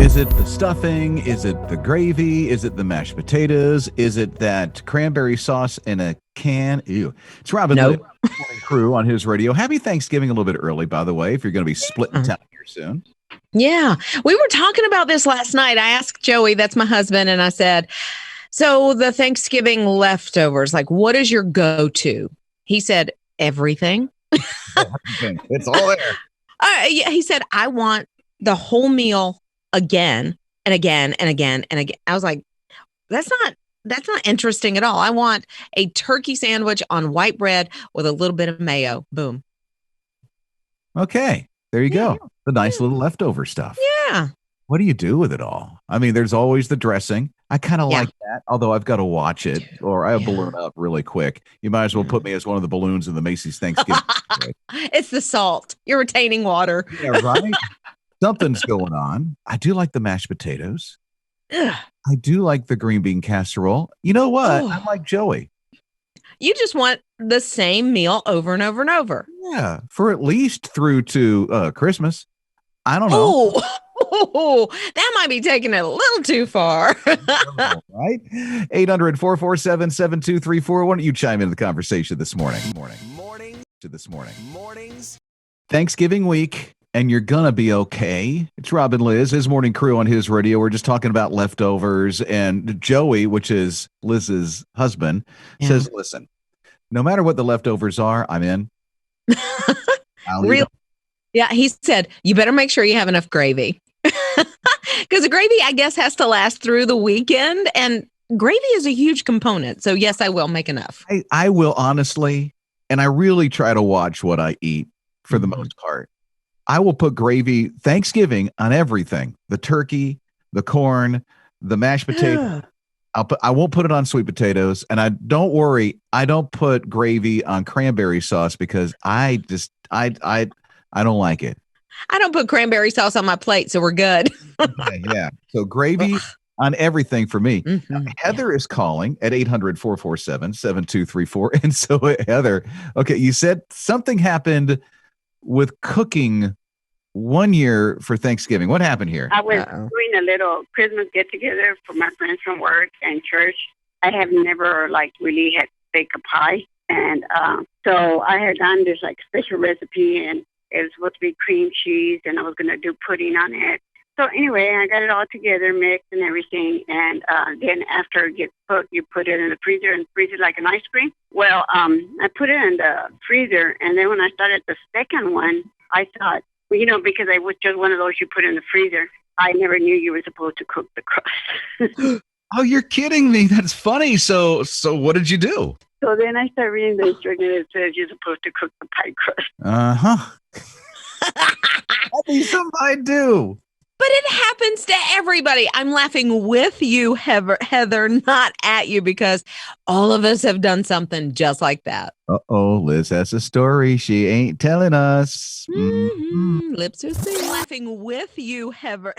Is it the stuffing? Is it the gravy? Is it the mashed potatoes? Is it that cranberry sauce in a can? Ew. It's Robin Lizz, Morning Crew on his radio. Happy Thanksgiving a little bit early, by the way, if you're going to be splitting town here soon. Yeah. We were talking about this last night. I asked Joey, that's my husband, and I said, so the Thanksgiving leftovers, like what is your go-to? He said, everything. It's all there. Yeah, he said, I want the whole meal again and again and again and again. I was like, that's not interesting at all. I want a turkey sandwich on white bread with a little bit of mayo. Boom. Okay. There you go. The nice little leftover stuff. Yeah. What do you do with it all? I mean, there's always the dressing. I kind of like that, although I've got to watch it or I balloon up really quick. You might as well put me as one of the balloons in the Macy's Thanksgiving. It's the salt. You're retaining water. Yeah, right? Something's going on. I do like the mashed potatoes. Ugh. I do like the green bean casserole. You know what? I'm like Joey. You just want the same meal over and over and over. Yeah, for at least through to Christmas. I don't know. Oh, that might be taking it a little too far. Right? 800-447-7234. Why don't you chime into the conversation this morning? Mornings. Thanksgiving week, and you're going to be okay. It's Rob Lizz, his morning crew on his radio. We're just talking about leftovers. And Joey, which is Liz's husband, says, listen, no matter what the leftovers are, I'm in. Really? Yeah, he said, you better make sure you have enough gravy. Because the gravy, I guess, has to last through the weekend. And gravy is a huge component. So, yes, I will make enough. I will, honestly. And I really try to watch what I eat for the most part. I will put gravy Thanksgiving on everything. The turkey, the corn, the mashed potato. I won't put it on sweet potatoes. And don't worry, I don't put gravy on cranberry sauce because I don't like it. I don't put cranberry sauce on my plate, so we're good. Okay, yeah. So gravy on everything for me. Now, Heather is calling at 800-447-7234. And so Heather, okay, you said something happened with cooking one year for Thanksgiving. What happened here? I was doing a little Christmas get-together for my friends from work and church. I have never, really had to bake a pie. And so I had done this, special recipe, and it was supposed to be cream cheese, and I was going to do pudding on it. So anyway, I got it all together, mixed and everything. And then after it gets cooked, you put it in the freezer and freeze it like an ice cream. Well, I put it in the freezer. And then when I started the second one, I thought, because I was just one of those you put in the freezer, I never knew you were supposed to cook the crust. Oh, you're kidding me. That's funny. So what did you do? So then I started reading the instructions. It says you're supposed to cook the pie crust. Uh-huh. That'd be something I do. But it happens to everybody. I'm laughing with you, Heather, not at you, because all of us have done something just like that. Uh-oh, Liz has a story she ain't telling us. Lips are sealed. Laughing with you, Heather,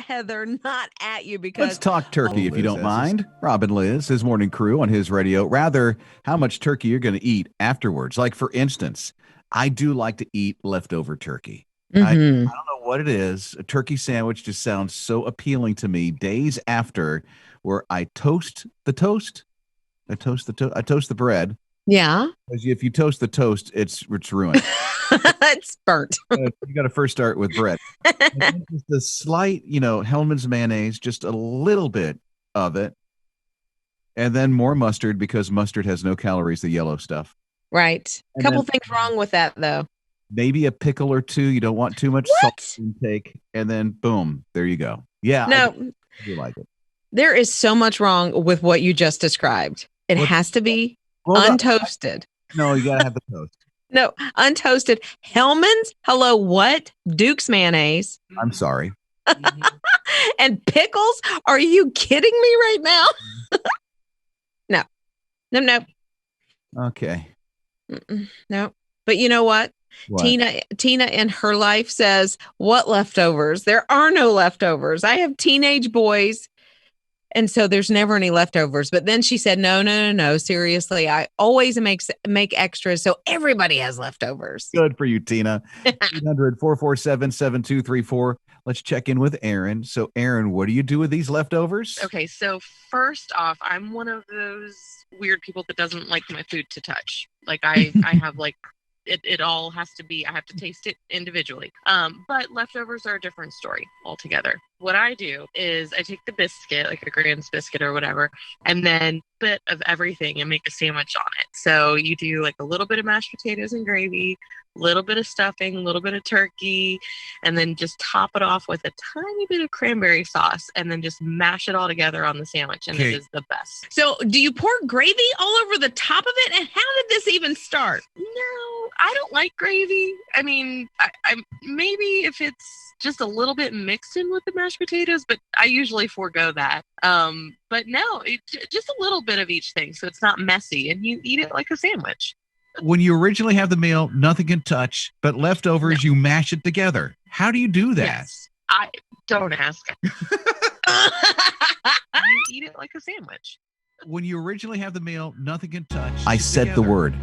not at you, because... Let's talk turkey, if you don't mind. Rob Lizz, his morning crew on his radio. Rather, how much turkey you're going to eat afterwards. Like, for instance, I do like to eat leftover turkey. I don't know what it is. A turkey sandwich just sounds so appealing to me days after, where I toast the toast. I toast the bread. Yeah. Because if you toast the toast, it's ruined. It's burnt. You got to first start with bread. And just a slight, Hellmann's mayonnaise, just a little bit of it. And then more mustard, because mustard has no calories, the yellow stuff. Right. A couple things wrong with that, though. Maybe a pickle or two. You don't want too much salt intake. And then, boom, there you go. Yeah. No, I do like it. There is so much wrong with what you just described. It has to be untoasted. No, you got to have the toast. No, untoasted. Hellmann's? Hello, what? Duke's mayonnaise. I'm sorry. And pickles? Are you kidding me right now? No. Okay. No. But you know what? Tina in her life says, what leftovers? There are no leftovers. I have teenage boys, and so there's never any leftovers. But then she said, no. Seriously, I always make extras, so everybody has leftovers. Good for you, Tina. 800-447-7234. Let's check in with Aaron. So, Aaron, what do you do with these leftovers? Okay, so first off, I'm one of those weird people that doesn't like my food to touch. Like I have like it all has to be, I have to taste it individually. But leftovers are a different story altogether. What I do is I take the biscuit, like a Grand's biscuit or whatever, and then a bit of everything and make a sandwich on it. So you do like a little bit of mashed potatoes and gravy, a little bit of stuffing, a little bit of turkey, and then just top it off with a tiny bit of cranberry sauce and then just mash it all together on the sandwich. And it is the best. So do you pour gravy all over the top of it? And how did this even start? No, I don't like gravy. I mean, I maybe if it's just a little bit mixed in with the mashed potatoes, but I usually forego that. But no, just a little bit of each thing. So it's not messy and you eat it like a sandwich. When you originally have the meal, nothing can touch, but leftovers, you mash it together. How do you do that? Yes, I don't ask. You eat it like a sandwich. When you originally have the meal, nothing can touch. I said the word.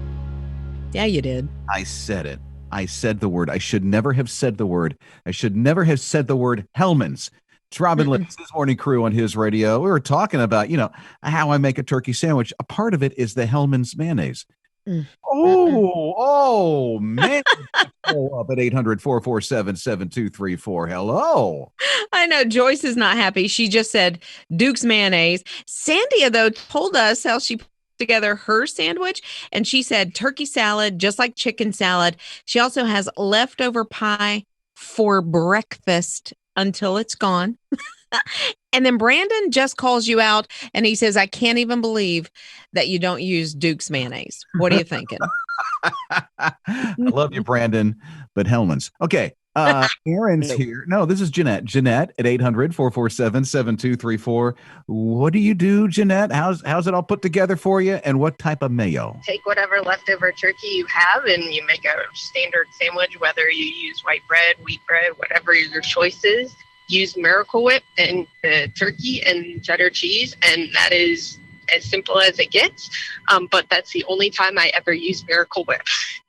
Yeah, you did. I said it. I said the word. I should never have said the word. I should never have said the word Hellman's. It's Robin Lizz, his morning crew on his radio. We were talking about, how I make a turkey sandwich. A part of it is the Hellman's mayonnaise. Oh, man. Up at 800-447-7234. Hello. I know Joyce is not happy. She just said Duke's mayonnaise. Sandia, though, told us how she put together her sandwich, and she said turkey salad, just like chicken salad. She also has leftover pie for breakfast until it's gone. And then Brandon just calls you out and he says, I can't even believe that you don't use Duke's mayonnaise. What are you thinking? I love you, Brandon, but Hellman's. Okay. Aaron's here. No, this is Jeanette. Jeanette at 800-447-7234. What do you do, Jeanette? How's it all put together for you? And what type of mayo? Take whatever leftover turkey you have and you make a standard sandwich, whether you use white bread, wheat bread, whatever your choice is. Use Miracle Whip and turkey and cheddar cheese, and that is as simple as it gets. But that's the only time I ever use Miracle Whip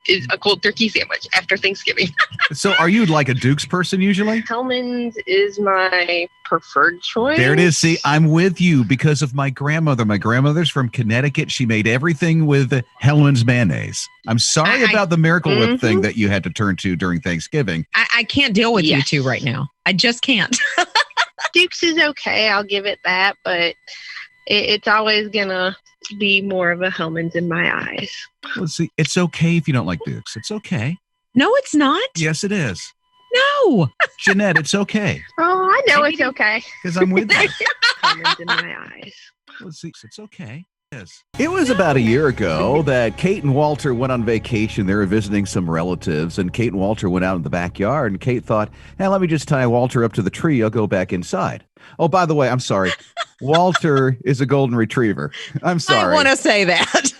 is a cold turkey sandwich after Thanksgiving. So are you like a Duke's person usually? Hellman's is my preferred choice. There it is. See, I'm with you because of my grandmother. My grandmother's from Connecticut. She made everything with Hellman's mayonnaise. I'm sorry about the Miracle Whip thing that you had to turn to during Thanksgiving. I can't deal with you two right now. I just can't. Duke's is okay. I'll give it that, but it's always gonna be more of a Hellman's in my eyes. Let's see. It's okay if you don't like Duke's. It's okay. No, it's not. Yes, it is. No. Jeanette, it's okay. Oh, I know it's okay. Because I'm with you. Hellman's in my eyes. Let's see. It's okay. Yes. It was about a year ago that Kate and Walter went on vacation. They were visiting some relatives, and Kate and Walter went out in the backyard, and Kate thought, hey, let me just tie Walter up to the tree. I'll go back inside. Oh, by the way, I'm sorry. Walter is a golden retriever. I'm sorry. I want to say that.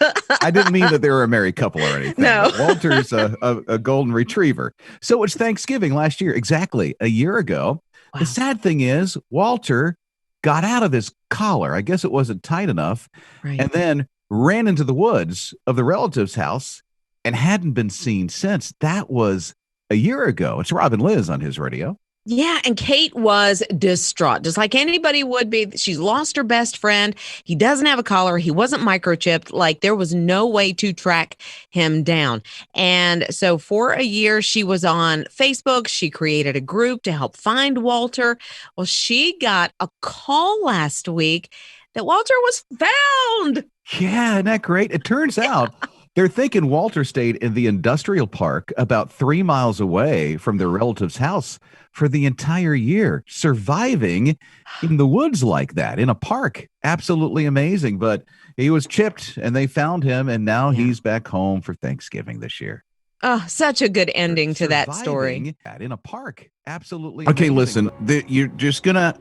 I didn't mean that they were a married couple or anything. No. Walter's a golden retriever. So it's Thanksgiving last year, exactly a year ago. Wow. The sad thing is, Walter got out of his collar. I guess it wasn't tight enough. Right. And then ran into the woods of the relative's house and hadn't been seen since. That was a year ago. It's Robin Lizz on his radio. Yeah, and Kate was distraught, just like anybody would be. She's lost her best friend. He doesn't have a collar. He wasn't microchipped. Like, there was no way to track him down. And so for a year, she was on Facebook. She created a group to help find Walter. Well, she got a call last week that Walter was found. Yeah, isn't that great? It turns out they're thinking Walter stayed in the industrial park about 3 miles away from their relative's house for the entire year, surviving in the woods like that, in a park. Absolutely amazing. But he was chipped and they found him, and now he's back home for Thanksgiving this year. Oh, such a good ending to that story. In a park. Absolutely amazing. Okay, listen,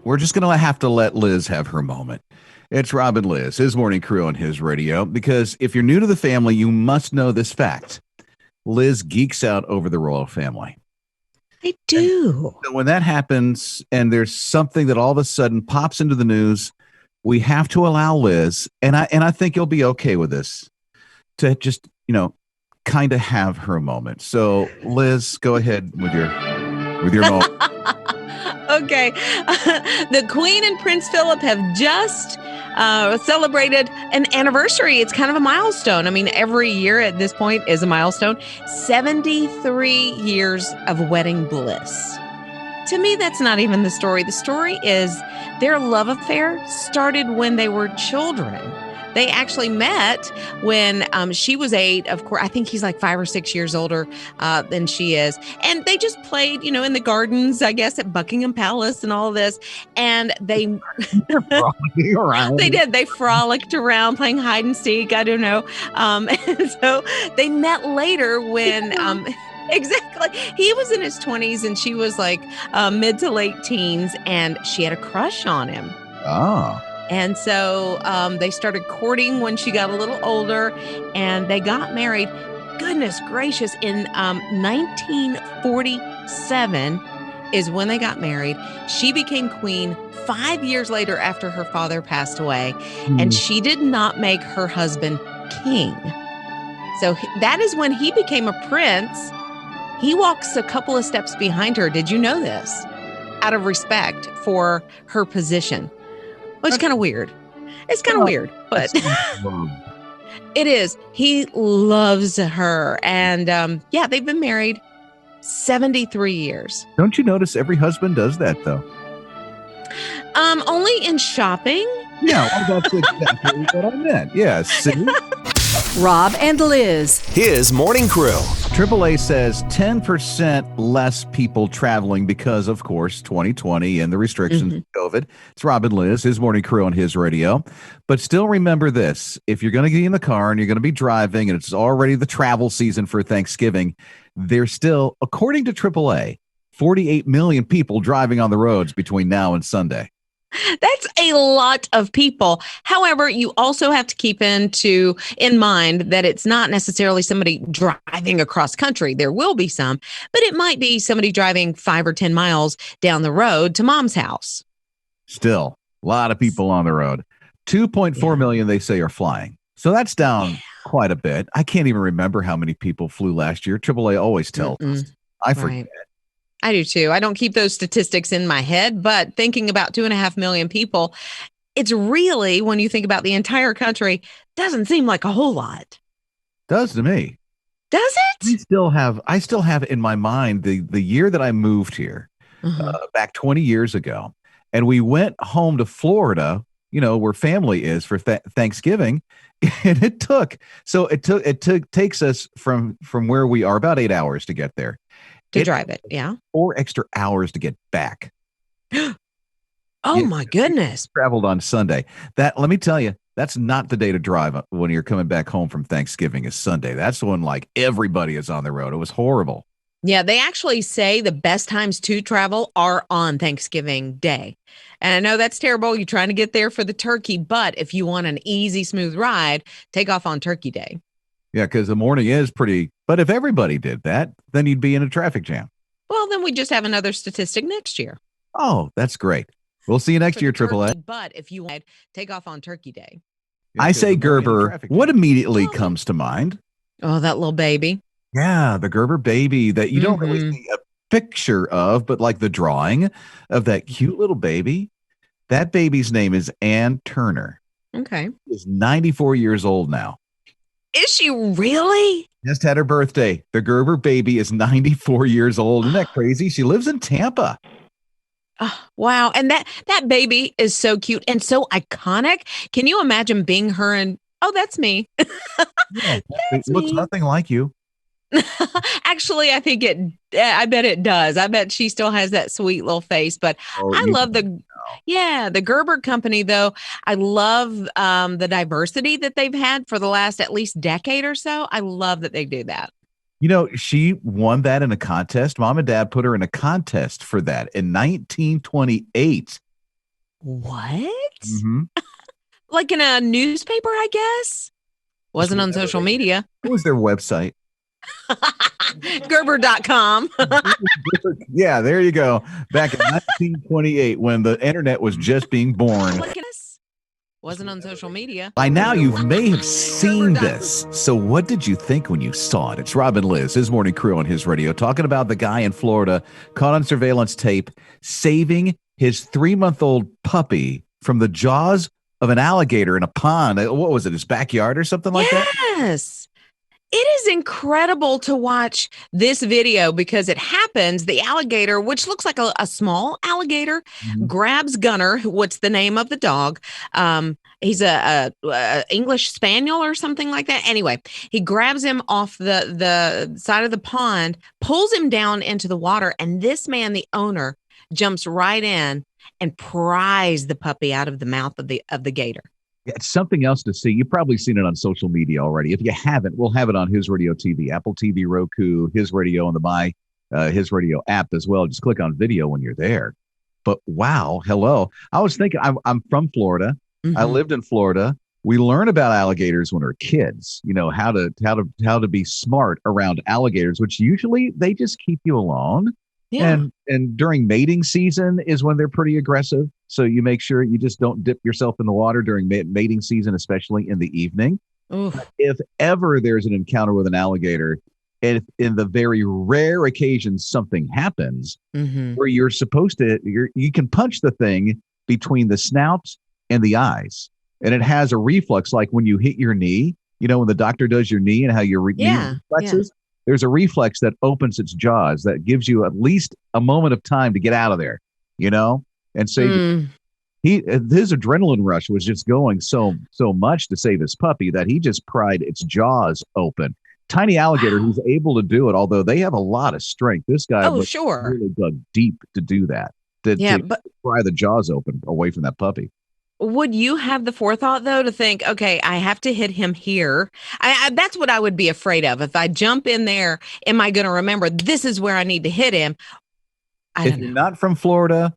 we're just gonna have to let Liz have her moment. It's Robin Lizz, his morning crew on his radio, because if you're new to the family, you must know this fact. Liz geeks out over the royal family. I do. And when that happens and there's something that all of a sudden pops into the news, we have to allow Liz, and I think you'll be okay with this, to just, kind of have her moment. So Liz, go ahead with your with your moment. Okay. The Queen and Prince Philip have just celebrated an anniversary. It's kind of a milestone. I mean, every year at this point is a milestone. 73 years of wedding bliss. To me, that's not even the story. The story is their love affair started when they were children. They actually met when she was 8. Of course, I think he's like 5 or 6 years older than she is. And they just played, in the gardens, I guess, at Buckingham Palace and all this. And they they did. They frolicked around playing hide and seek. I don't know. And so they met later when exactly. He was in his 20s and she was like mid to late teens, and she had a crush on him. Oh. And so they started courting when she got a little older, and they got married. Goodness gracious, in 1947 is when they got married. She became queen 5 years later after her father passed away, and she did not make her husband king. So that is when he became a prince. He walks a couple of steps behind her. Did you know this? Out of respect for her position. Well, it's kind of weird. It's kind of weird, but it is. He loves her. And they've been married 73 years. Don't you notice every husband does that, though? Only in shopping. Yeah, well, that's exactly what I meant. Yeah, see? Rob and Liz. His morning crew. AAA says 10% less people traveling because, of course, 2020 and the restrictions of COVID. It's Rob and Liz, his morning crew on his radio. But still remember this. If you're going to get in the car and you're going to be driving and it's already the travel season for Thanksgiving, there's still, according to AAA, 48 million people driving on the roads between now and Sunday. That's a lot of people. However, you also have to keep in mind that it's not necessarily somebody driving across country. There will be some, but it might be somebody driving 5 or 10 miles down the road to mom's house. Still, a lot of people on the road. 2.4 million, they say, are flying. So that's down quite a bit. I can't even remember how many people flew last year. AAA always tells us. I forget. Right. I do too. I don't keep those statistics in my head, but thinking about 2.5 million people, it's really, when you think about the entire country, doesn't seem like a whole lot. Does to me. Does it? I still have in my mind the year that I moved here, back 20 years ago, and we went home to Florida, where family is for Thanksgiving, and it takes us from where we are about 8 hours to get there. To drive it, yeah. 4 extra hours to get back. My goodness. Traveled on Sunday. Let me tell you, that's not the day to drive when you're coming back home from Thanksgiving is Sunday. That's when everybody is on the road. It was horrible. Yeah, they actually say the best times to travel are on Thanksgiving Day. And I know that's terrible. You're trying to get there for the turkey, but if you want an easy, smooth ride, take off on Turkey Day. Yeah, because the morning is pretty. But if everybody did that, then you'd be in a traffic jam. Well, then we just have another statistic next year. Oh, that's great. We'll see you next year, AAA. But if you want, take off on Turkey Day. I say Gerber. What immediately comes to mind? Oh, that little baby. Yeah, the Gerber baby that you don't really see a picture of, but like the drawing of that cute little baby. That baby's name is Ann Turner. Okay. She's 94 years old now. Is she really? Just had her birthday. The Gerber baby is 94 years old. Isn't that crazy? She lives in Tampa. Oh, wow. And that baby is so cute and so iconic. Can you imagine being her and, that's me. Yeah, it looks nothing like you. Actually, I bet it does. I bet she still has that sweet little face, but I love the Gerber company though. I love the diversity that they've had for the last at least decade or so. I love that they do that. She won that in a contest. Mom and Dad put her in a contest for that in 1928. What? Mm-hmm. Like in a newspaper, I guess? Wasn't on social media. What was their website? Gerber.com. Yeah, there you go. Back in 1928 when the internet was just being born. Wasn't on social media. By now, you may have seen this. So what did you think when you saw it? It's Rob and Lizz, his morning crew on his radio, talking about the guy in Florida caught on surveillance tape saving his 3-month-old puppy from the jaws of an alligator in a pond. What was it, his backyard or something like that? Yes. It is incredible to watch this video because it happens. The alligator, which looks like a small alligator, grabs Gunner. What's the name of the dog? He's a English Spaniel or something like that. Anyway, he grabs him off the side of the pond, pulls him down into the water, and this man, the owner, jumps right in and pries the puppy out of the mouth of the gator. It's something else to see. You've probably seen it on social media already. If you haven't, we'll have it on His Radio TV, Apple TV, Roku, His Radio, and the My HISRadio app as well. Just click on video when you're there. But wow, hello. I was thinking, I'm from Florida. I lived in Florida. We learn about alligators when we're kids. You know how to be smart around alligators, which usually they just keep you alone. Yeah. And during mating season is when they're pretty aggressive. So you make sure you just don't dip yourself in the water during mating season, especially in the evening. If ever there's an encounter with an alligator, if in the very rare occasion something happens where you're supposed to, you can punch the thing between the snout and the eyes. And it has a reflex, like when you hit your knee, you know, when the doctor does your knee and how your knee reflexes. There's a reflex that opens its jaws that gives you at least a moment of time to get out of there, you know? And so his adrenaline rush was just going so much to save his puppy that he just pried its jaws open. Tiny alligator who's able to do it, although they have a lot of strength. This guy really dug deep to do that, to pry the jaws open away from that puppy. Would you have the forethought, though, to think, okay, I have to hit him here? That's what I would be afraid of. If I jump in there, am I going to remember this is where I need to hit him? If you're not from Florida,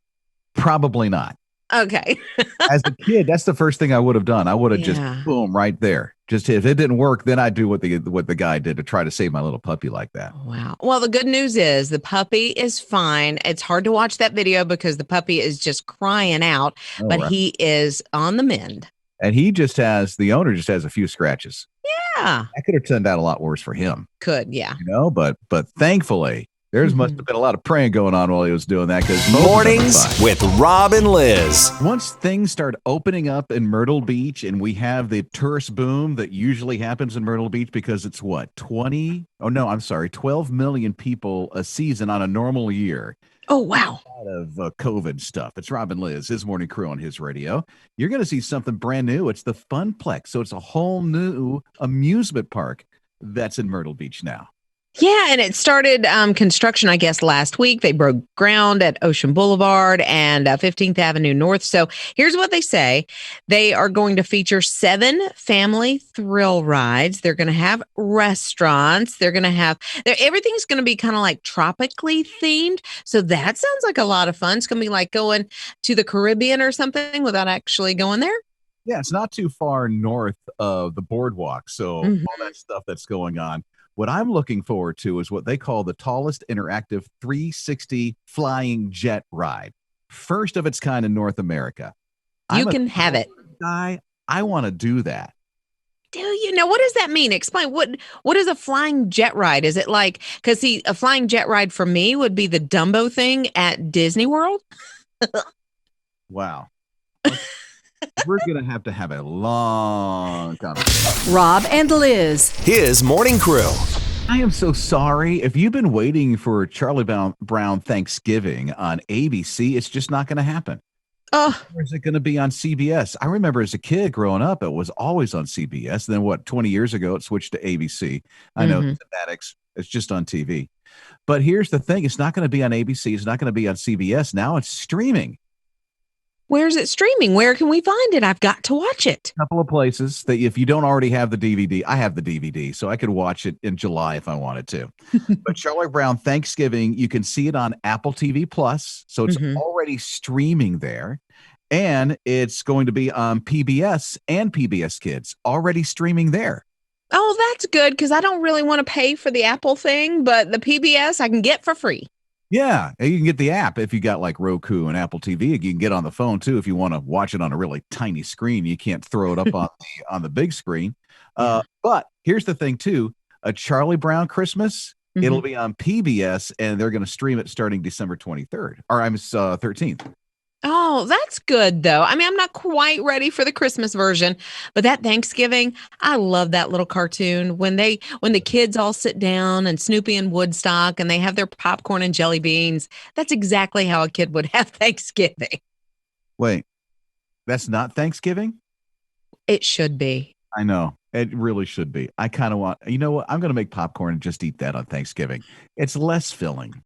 probably not. Okay. As a kid, that's the first thing I would have done. I would have just boom right there. Just if it didn't work, then I'd do what the guy did to try to save my little puppy like that. Wow. Well, the good news is the puppy is fine. It's hard to watch that video because the puppy is just crying out, but he is on the mend. And the owner just has a few scratches. Yeah. That could have turned out a lot worse for him. Could, yeah. You know, but thankfully, must have been a lot of praying going on while he was doing that. Mornings with Rob and Lizz. Once things start opening up in Myrtle Beach and we have the tourist boom that usually happens in Myrtle Beach because it's 12 million people a season on a normal year. Oh, wow. A lot of COVID stuff. It's Rob and Lizz, his morning crew on his radio. You're going to see something brand new. It's the Funplex. So it's a whole new amusement park that's in Myrtle Beach now. Yeah, and it started construction, I guess, last week. They broke ground at Ocean Boulevard and 15th Avenue North. So here's what they say. They are going to feature 7 family thrill rides. They're going to have restaurants. Everything's going to be kind of like tropically themed. So that sounds like a lot of fun. It's going to be like going to the Caribbean or something without actually going there. Yeah, it's not too far north of the boardwalk. So all that stuff that's going on. What I'm looking forward to is what they call the tallest interactive 360 flying jet ride. First of its kind in North America. You can have it. I want to do that. Do you know, what does that mean? Explain. What is a flying jet ride? Is it like, because a flying jet ride for me would be the Dumbo thing at Disney World. Wow. We're going to have a long conversation. Rob and Lizz. His morning crew. I am so sorry. If you've been waiting for Charlie Brown Thanksgiving on ABC, it's just not going to happen. Or is it going to be on CBS? I remember as a kid growing up, it was always on CBS. Then 20 years ago, it switched to ABC. I know thematics. It's just on TV. But here's the thing. It's not going to be on ABC. It's not going to be on CBS. Now it's streaming. Where's it streaming? Where can we find it? I've got to watch it. A couple of places that if you don't already have the DVD, I have the DVD, so I could watch it in July if I wanted to. But Charlie Brown Thanksgiving, you can see it on Apple TV Plus, so it's already streaming there. And it's going to be on PBS and PBS Kids, already streaming there. Oh, that's good, because I don't really want to pay for the Apple thing, but the PBS I can get for free. Yeah, and you can get the app if you got like Roku and Apple TV. You can get on the phone too if you want to watch it on a really tiny screen. You can't throw it up on the big screen. But here's the thing too: a Charlie Brown Christmas. It'll be on PBS, and they're going to stream it starting December 23rd, or 13th. Oh, that's good though. I mean, I'm not quite ready for the Christmas version, but that Thanksgiving, I love that little cartoon when the kids all sit down and Snoopy and Woodstock and they have their popcorn and jelly beans. That's exactly how a kid would have Thanksgiving. Wait, that's not Thanksgiving? It should be. I know. It really should be. I kind of want, you know what? I'm going to make popcorn and just eat that on Thanksgiving. It's less filling.